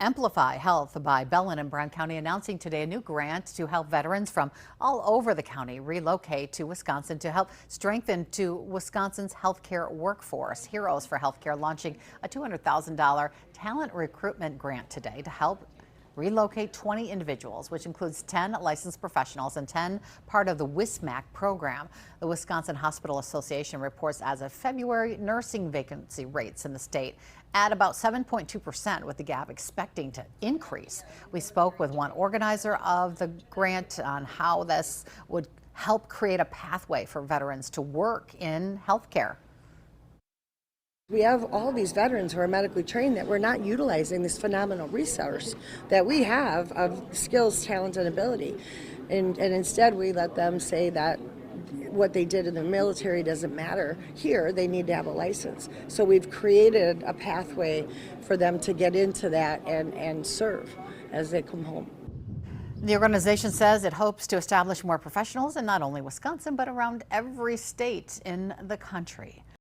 Emplify Health by Bellin in Brown County announcing today a new grant to help veterans from all over the county relocate to Wisconsin to help strengthen to Wisconsin's healthcare workforce. Heroes for Healthcare launching a $200,000 talent recruitment grant today to help relocate 20 individuals, which includes 10 licensed professionals and 10 part of the WISMAC program. The Wisconsin Hospital Association reports as of February nursing vacancy rates in the state at about 7.2%, with the gap expecting to increase. We spoke with one organizer of the grant on how this would help create a pathway for veterans to work in healthcare. We have all these veterans who are medically trained that we're not utilizing this phenomenal resource that we have of skills, talent, and ability. And instead we let them say that what they did in the military doesn't matter. Here, they need to have a license. So we've created a pathway for them to get into that and serve as they come home. The organization says it hopes to establish more professionals in not only Wisconsin, but around every state in the country.